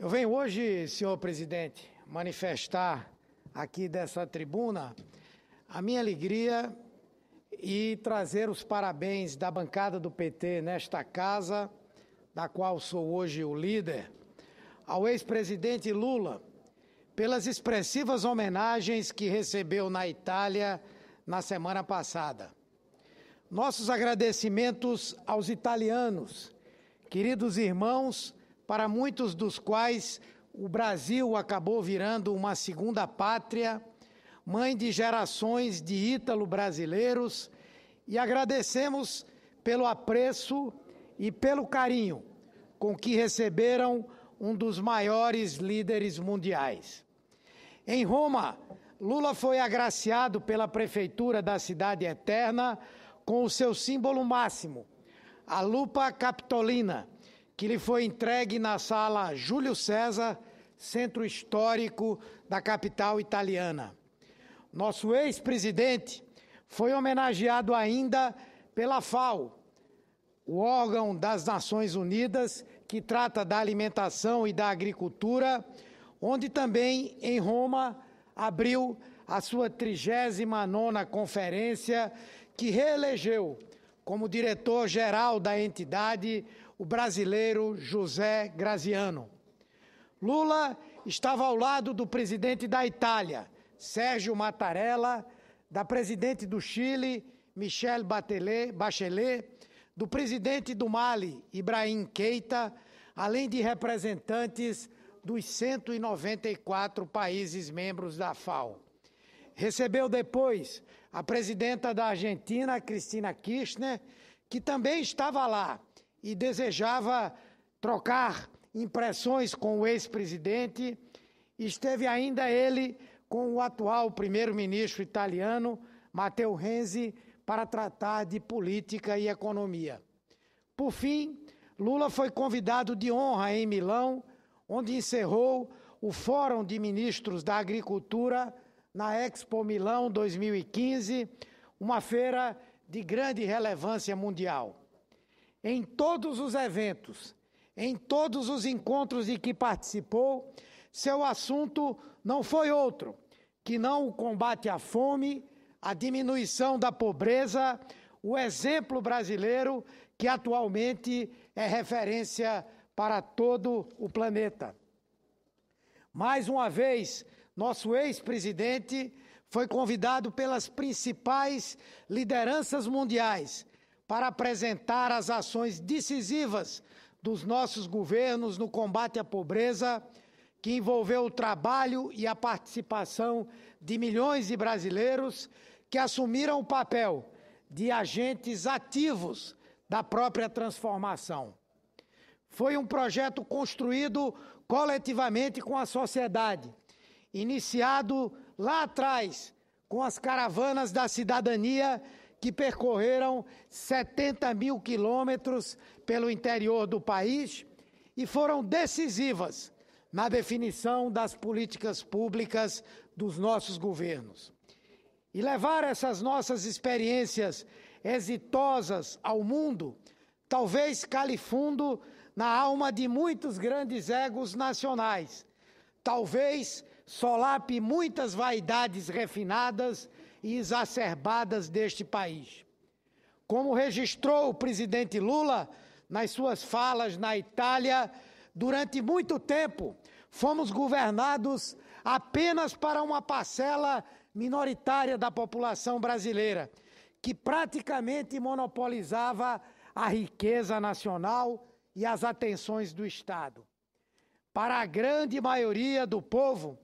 Eu venho hoje, senhor presidente, manifestar aqui dessa tribuna a minha alegria e trazer os parabéns da bancada do PT nesta casa, da qual sou hoje o líder, ao ex-presidente Lula, pelas expressivas homenagens que recebeu na Itália na semana passada. Nossos agradecimentos aos italianos, queridos irmãos, para muitos dos quais o Brasil acabou virando uma segunda pátria, mãe de gerações de ítalo-brasileiros, e agradecemos pelo apreço e pelo carinho com que receberam um dos maiores líderes mundiais. Em Roma, Lula foi agraciado pela prefeitura da Cidade Eterna com o seu símbolo máximo, a lupa capitolina, que lhe foi entregue na sala Júlio César, centro histórico da capital italiana. Nosso ex-presidente foi homenageado ainda pela FAO, o órgão das Nações Unidas que trata da alimentação e da agricultura, onde também em Roma abriu a sua 39ª conferência, que reelegeu como diretor-geral da entidade o brasileiro José Graziano. Lula estava ao lado do presidente da Itália, Sérgio Mattarella, da presidente do Chile, Michelle Bachelet, do presidente do Mali, Ibrahim Keita, além de representantes dos 194 países membros da FAO. Recebeu depois a presidenta da Argentina, Cristina Kirchner, que também estava lá e desejava trocar impressões com o ex-presidente. Esteve ainda ele com o atual primeiro-ministro italiano, Matteo Renzi, para tratar de política e economia. Por fim, Lula foi convidado de honra em Milão, onde encerrou o Fórum de Ministros da Agricultura na Expo Milão 2015, uma feira de grande relevância mundial. Em todos os eventos, em todos os encontros em que participou, seu assunto não foi outro que não o combate à fome, a diminuição da pobreza, o exemplo brasileiro que atualmente é referência para todo o planeta. Mais uma vez, nosso ex-presidente foi convidado pelas principais lideranças mundiais para apresentar as ações decisivas dos nossos governos no combate à pobreza, que envolveu o trabalho e a participação de milhões de brasileiros que assumiram o papel de agentes ativos da própria transformação. Foi um projeto construído coletivamente com a sociedade, iniciado lá atrás com as caravanas da cidadania que percorreram 70 mil quilômetros pelo interior do país e foram decisivas na definição das políticas públicas dos nossos governos. E levar essas nossas experiências exitosas ao mundo talvez cale fundo na alma de muitos grandes egos nacionais, talvez solape muitas vaidades refinadas e exacerbadas deste país. Como registrou o presidente Lula nas suas falas na Itália, durante muito tempo fomos governados apenas para uma parcela minoritária da população brasileira, que praticamente monopolizava a riqueza nacional e as atenções do Estado. Para a grande maioria do povo,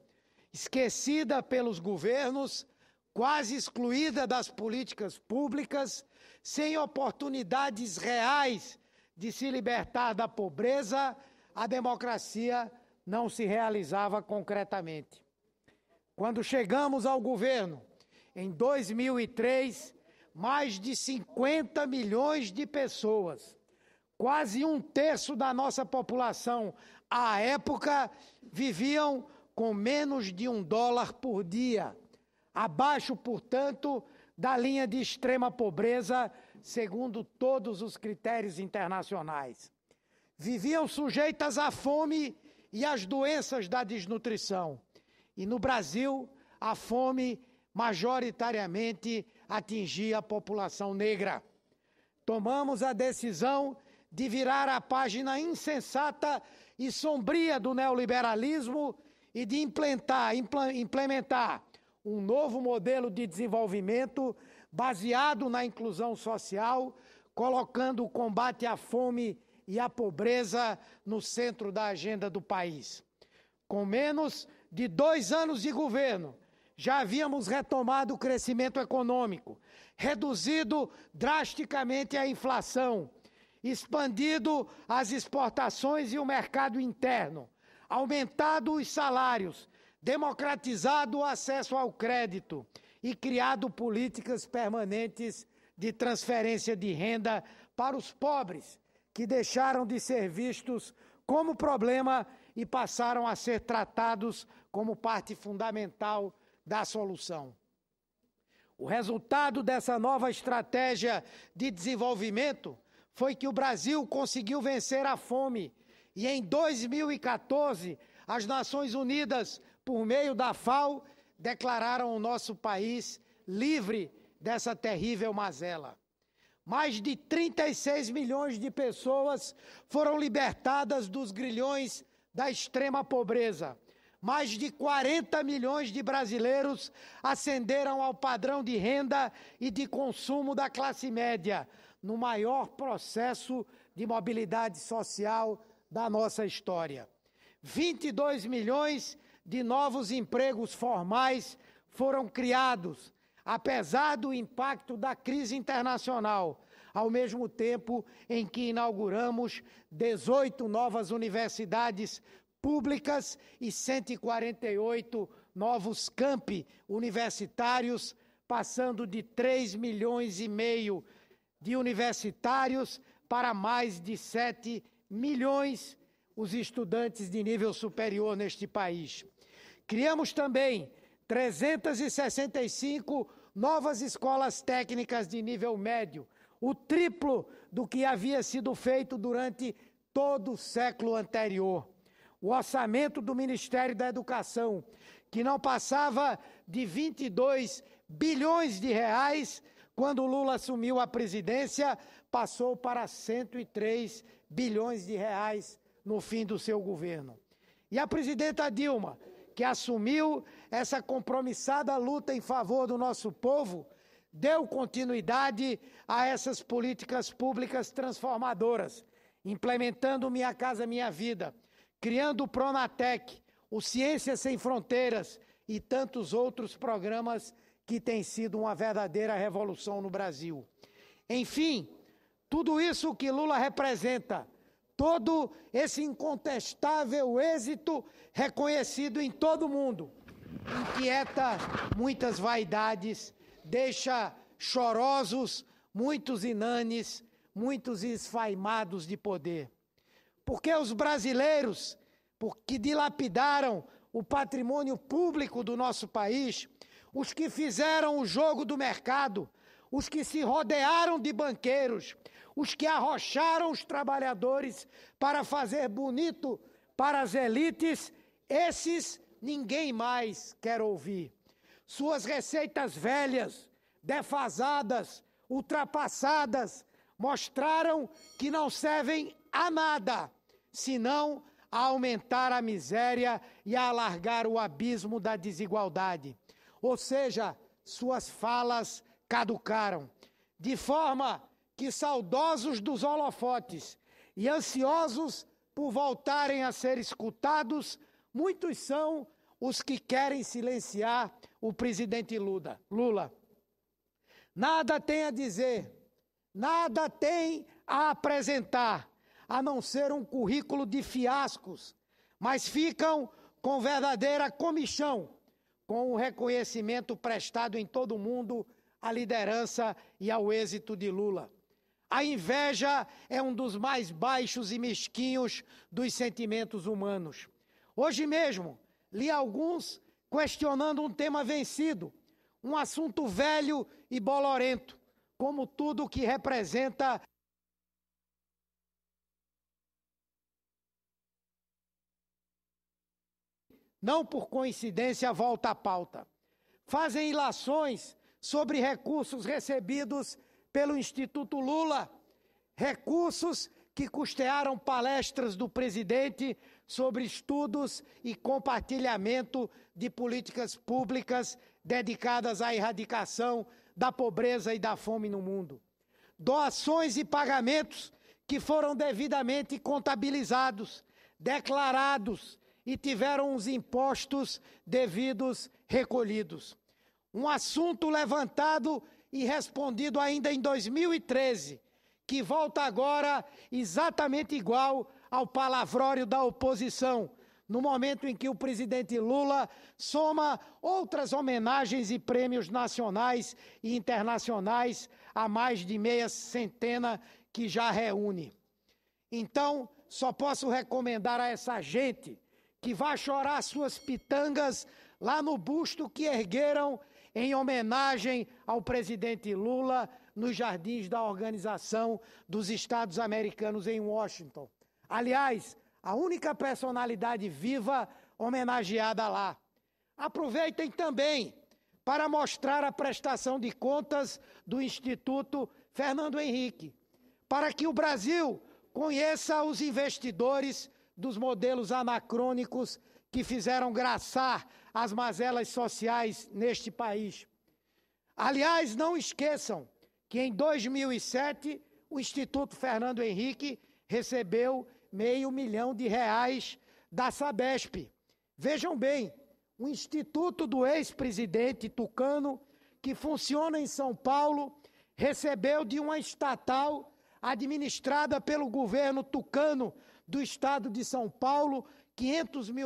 esquecida pelos governos, quase excluída das políticas públicas, sem oportunidades reais de se libertar da pobreza, a democracia não se realizava concretamente. Quando chegamos ao governo, em 2003, mais de 50 milhões de pessoas, quase um terço da nossa população, à época, viviam com menos de $1 por dia, abaixo, portanto, da linha de extrema pobreza, segundo todos os critérios internacionais. Viviam sujeitas à fome e as doenças da desnutrição. E no Brasil, a fome majoritariamente atingia a população negra. Tomamos a decisão de virar a página insensata e sombria do neoliberalismo e de implementar um novo modelo de desenvolvimento baseado na inclusão social, colocando o combate à fome e à pobreza no centro da agenda do país. Com menos de 2 anos de governo, já havíamos retomado o crescimento econômico, reduzido drasticamente a inflação, expandido as exportações e o mercado interno, aumentado os salários, democratizado o acesso ao crédito e criado políticas permanentes de transferência de renda para os pobres, que deixaram de ser vistos como problema e passaram a ser tratados como parte fundamental da solução. O resultado dessa nova estratégia de desenvolvimento foi que o Brasil conseguiu vencer a fome e em 2014 as Nações Unidas, por meio da FAO, declararam o nosso país livre dessa terrível mazela. Mais de 36 milhões de pessoas foram libertadas dos grilhões da extrema pobreza. Mais de 40 milhões de brasileiros ascenderam ao padrão de renda e de consumo da classe média, no maior processo de mobilidade social da nossa história. 22 milhões de novos empregos formais foram criados, apesar do impacto da crise internacional, ao mesmo tempo em que inauguramos 18 novas universidades públicas e 148 novos campi universitários, passando de 3,5 milhões de universitários para mais de 7 milhões os estudantes de nível superior neste país. Criamos também 365 novas escolas técnicas de nível médio, o triplo do que havia sido feito durante todo o século anterior. O orçamento do Ministério da Educação, que não passava de 22 bilhões de reais, quando Lula assumiu a presidência, passou para 103 bilhões de reais no fim do seu governo. E a presidenta Dilma, que assumiu essa compromissada luta em favor do nosso povo, deu continuidade a essas políticas públicas transformadoras, implementando Minha Casa Minha Vida, criando o Pronatec, o Ciências Sem Fronteiras e tantos outros programas que têm sido uma verdadeira revolução no Brasil. Enfim, tudo isso que Lula representa, todo esse incontestável êxito reconhecido em todo o mundo, inquieta muitas vaidades, deixa chorosos muitos inanes, muitos esfaimados de poder. Porque os brasileiros, que dilapidaram o patrimônio público do nosso país, os que fizeram o jogo do mercado, os que se rodearam de banqueiros, os que arrocharam os trabalhadores para fazer bonito para as elites, esses ninguém mais quer ouvir. Suas receitas velhas, defasadas, ultrapassadas, mostraram que não servem a nada, senão a aumentar a miséria e a alargar o abismo da desigualdade. Ou seja, suas falas caducaram, de forma que, saudosos dos holofotes e ansiosos por voltarem a ser escutados, muitos são os que querem silenciar o presidente Lula. Nada tem a dizer, nada tem a apresentar, a não ser um currículo de fiascos, mas ficam com verdadeira comichão, com o reconhecimento prestado em todo o mundo à liderança e ao êxito de Lula. A inveja é um dos mais baixos e mesquinhos dos sentimentos humanos. Hoje mesmo, li alguns questionando um tema vencido, um assunto velho e bolorento, como tudo que representa . não por coincidência volta à pauta. Fazem ilações sobre recursos recebidos pelo Instituto Lula, recursos que custearam palestras do presidente sobre estudos e compartilhamento de políticas públicas dedicadas à erradicação da pobreza e da fome no mundo. Doações e pagamentos que foram devidamente contabilizados, declarados e tiveram os impostos devidos recolhidos. Um assunto levantado e respondido ainda em 2013, que volta agora exatamente igual ao palavrório da oposição, no momento em que o presidente Lula soma outras homenagens e prêmios nacionais e internacionais a mais de meia centena que já reúne. Então, só posso recomendar a essa gente que vá chorar suas pitangas lá no busto que ergueram em homenagem ao presidente Lula nos jardins da Organização dos Estados Americanos em Washington. Aliás, a única personalidade viva homenageada lá. Aproveitem também para mostrar a prestação de contas do Instituto Fernando Henrique, para que o Brasil conheça os investidores dos modelos anacrônicos que fizeram graçar as mazelas sociais neste país. Aliás, não esqueçam que em 2007 o Instituto Fernando Henrique recebeu R$500 mil da Sabesp. Vejam bem, o Instituto do ex-presidente Tucano, que funciona em São Paulo, recebeu de uma estatal administrada pelo governo tucano do estado de São Paulo, R$500 mil.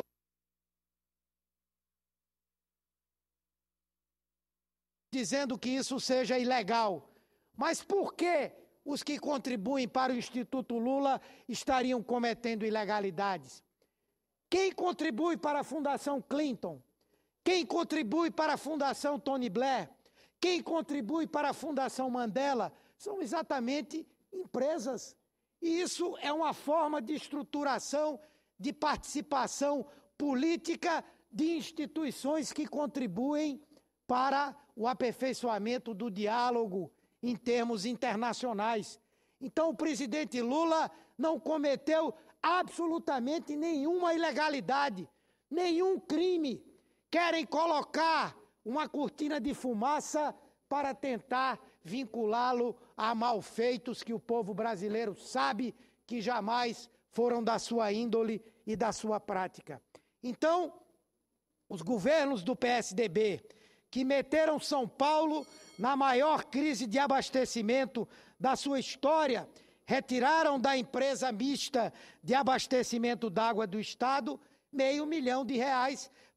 Dizendo que isso seja ilegal. Mas por que os que contribuem para o Instituto Lula estariam cometendo ilegalidades? Quem contribui para a Fundação Clinton? Quem contribui para a Fundação Tony Blair? Quem contribui para a Fundação Mandela? São exatamente empresas. E isso é uma forma de estruturação, de participação política de instituições que contribuem para o aperfeiçoamento do diálogo em termos internacionais. Então, o presidente Lula não cometeu absolutamente nenhuma ilegalidade, nenhum crime. Querem colocar uma cortina de fumaça para tentar vinculá-lo a malfeitos que o povo brasileiro sabe que jamais foram da sua índole e da sua prática. Então, os governos do PSDB, que meteram São Paulo na maior crise de abastecimento da sua história, retiraram da empresa mista de abastecimento d'água do Estado R$500 mil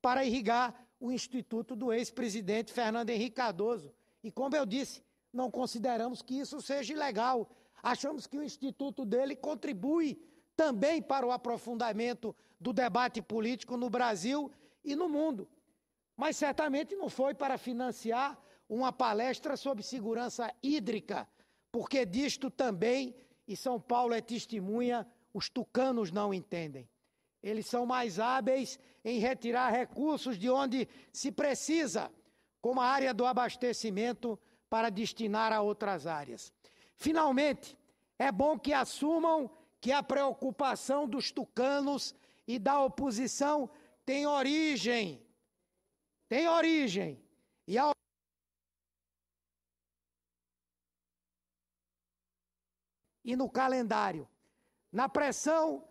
para irrigar o Instituto do ex-presidente Fernando Henrique Cardoso. E como eu disse, não consideramos que isso seja ilegal. Achamos que o Instituto dele contribui também para o aprofundamento do debate político no Brasil e no mundo. Mas certamente não foi para financiar uma palestra sobre segurança hídrica, porque disto também, e São Paulo é testemunha, os tucanos não entendem. Eles são mais hábeis em retirar recursos de onde se precisa, como a área do abastecimento, para destinar a outras áreas. Finalmente, é bom que assumam que a preocupação dos tucanos e da oposição tem origem. E no calendário, na pressão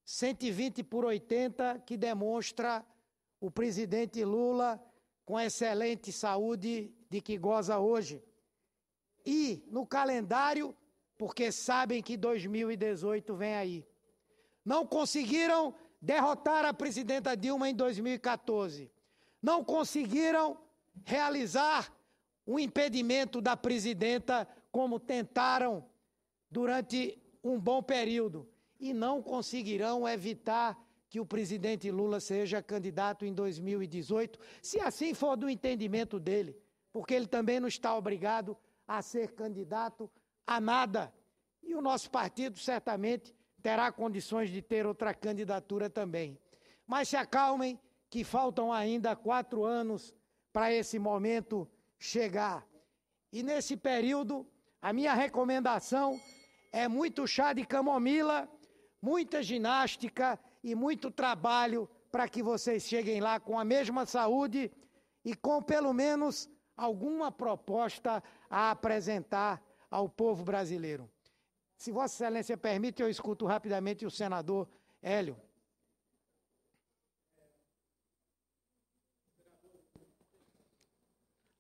120/80, que demonstra o presidente Lula com excelente saúde de que goza hoje. E no calendário, porque sabem que 2018 vem aí. Não conseguiram derrotar a presidenta Dilma em 2014. Não conseguiram realizar o impedimento da presidenta, como tentaram durante um bom período. E não conseguirão evitar que o presidente Lula seja candidato em 2018, se assim for do entendimento dele, porque ele também não está obrigado a ser candidato a nada. E o nosso partido certamente terá condições de ter outra candidatura também. Mas se acalmem, que faltam ainda 4 anos para esse momento chegar. E nesse período, a minha recomendação é muito chá de camomila, muita ginástica e muito trabalho para que vocês cheguem lá com a mesma saúde e com pelo menos alguma proposta a apresentar ao povo brasileiro. Se Vossa Excelência permite, eu escuto rapidamente o senador Hélio.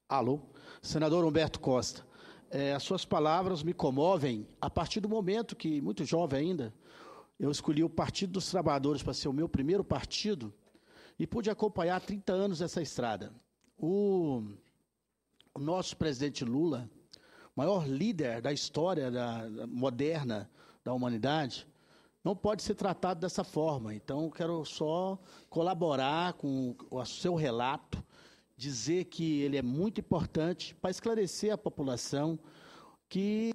Alô, senador Humberto Costa, as suas palavras me comovem a partir do momento que, muito jovem ainda, eu escolhi o Partido dos Trabalhadores para ser o meu primeiro partido e pude acompanhar há 30 anos essa estrada. O nosso presidente Lula, maior líder da história moderna da humanidade, não pode ser tratado dessa forma. Então, quero só colaborar com o seu relato, dizer que ele é muito importante para esclarecer a população que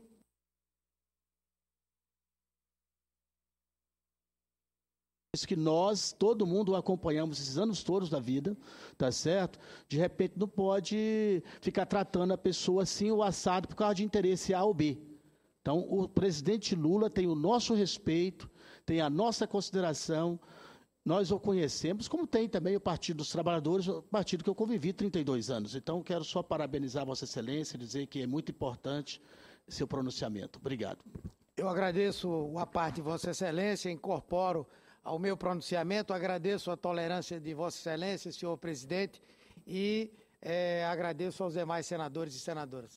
nós, todo mundo, acompanhamos esses anos todos da vida, tá certo? De repente não pode ficar tratando a pessoa assim ou assado por causa de interesse A ou B. Então, o presidente Lula tem o nosso respeito, tem a nossa consideração. Nós o conhecemos, como tem também o Partido dos Trabalhadores, o partido que eu convivi 32 anos. Então, quero só parabenizar Vossa Excelência e dizer que é muito importante seu pronunciamento. Obrigado. Eu agradeço a parte de Vossa Excelência, incorporo ao meu pronunciamento, agradeço a tolerância de Vossa Excelência, senhor presidente, e agradeço aos demais senadores e senadoras.